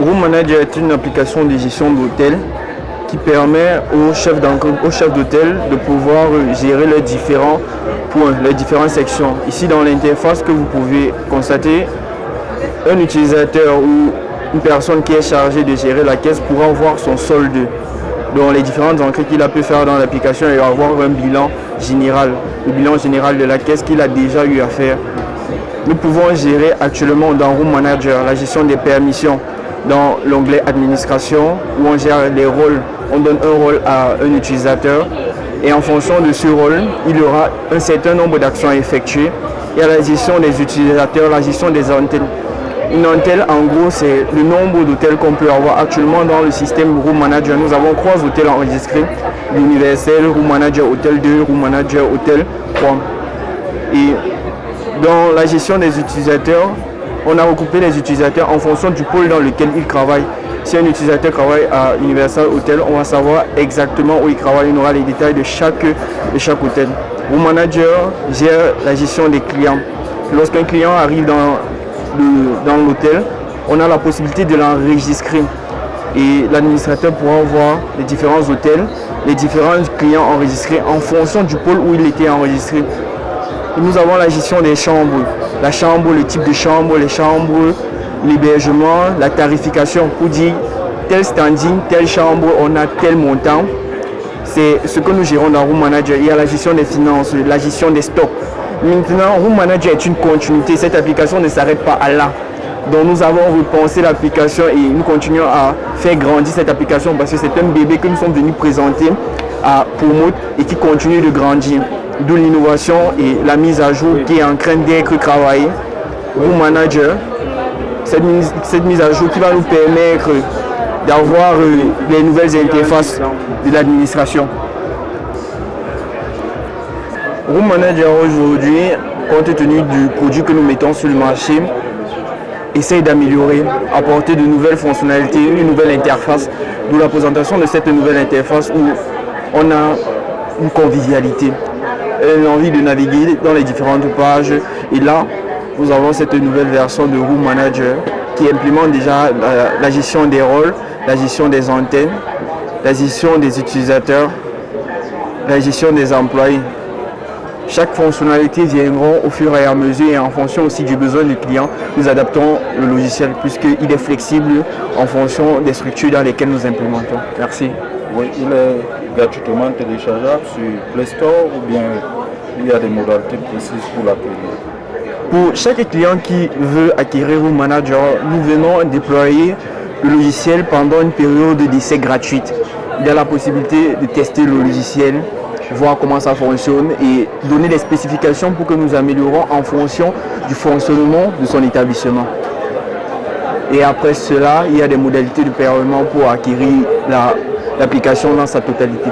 Room Manager est une application de gestion d'hôtel qui permet aux chefs d'hôtel de pouvoir gérer les différents points, les différentes sections. Ici dans l'interface que vous pouvez constater, un utilisateur ou une personne qui est chargée de gérer la caisse pourra voir son solde, donc les différentes entrées qu'il a pu faire dans l'application et avoir un bilan général, le bilan général de la caisse qu'il a déjà eu à faire. Nous pouvons gérer actuellement dans Room Manager la gestion des permissions dans l'onglet administration où on gère les rôles, on donne un rôle à un utilisateur et en fonction de ce rôle, il y aura un certain nombre d'actions à effectuer. Il y a la gestion des utilisateurs, la gestion des antennes. Une antenne, en gros, c'est le nombre d'hôtels qu'on peut avoir actuellement dans le système Room Manager. Nous avons 3 hôtels enregistrés, l'Universel, Room Manager Hôtel 2, Room Manager Hôtel 3. Et dans la gestion des utilisateurs, on a recoupé les utilisateurs en fonction du pôle dans lequel ils travaillent. Si un utilisateur travaille à Universal Hotel, on va savoir exactement où il travaille, on aura les détails de chaque hôtel. Room Manager gère la gestion des clients. Lorsqu'un client arrive dans l'hôtel, on a la possibilité de l'enregistrer et l'administrateur pourra voir les différents hôtels, les différents clients enregistrés en fonction du pôle où il était enregistré. Et nous avons la gestion des chambres, la chambre, le type de chambre, les chambres, l'hébergement, la tarification pour dire tel standing, telle chambre, on a tel montant. C'est ce que nous gérons dans Room Manager. Il y a la gestion des finances, la gestion des stocks. Maintenant, Room Manager est une continuité. Cette application ne s'arrête pas à là. Donc nous avons repensé l'application et nous continuons à faire grandir cette application parce que c'est un bébé que nous sommes venus présenter à Promote et qui continue de grandir. D'où l'innovation et la mise à jour qui est en train d'être travaillée. Room Manager, cette mise à jour qui va nous permettre d'avoir les nouvelles interfaces de l'administration. Room Manager aujourd'hui, compte tenu du produit que nous mettons sur le marché, essaye d'améliorer, apporter de nouvelles fonctionnalités, une nouvelle interface, d'où la présentation de cette nouvelle interface où on a une convivialité, une envie de naviguer dans les différentes pages. Et là, nous avons cette nouvelle version de Room Manager qui implémente déjà la gestion des rôles, la gestion des antennes, la gestion des utilisateurs, la gestion des employés. Chaque fonctionnalité viendra au fur et à mesure et en fonction aussi du besoin du client. Nous adaptons le logiciel puisqu'il est flexible en fonction des structures dans lesquelles nous implémentons. Merci. Oui, il est gratuitement téléchargeable sur Play Store ou bien il y a des modalités précises pour l'acquérir? Pour chaque client qui veut acquérir Room Manager, nous venons déployer le logiciel pendant une période d'essai gratuite. Il y a la possibilité de tester le logiciel, voir comment ça fonctionne et donner des spécifications pour que nous améliorons en fonction du fonctionnement de son établissement. Et après cela, il y a des modalités de paiement pour acquérir l'application dans sa totalité.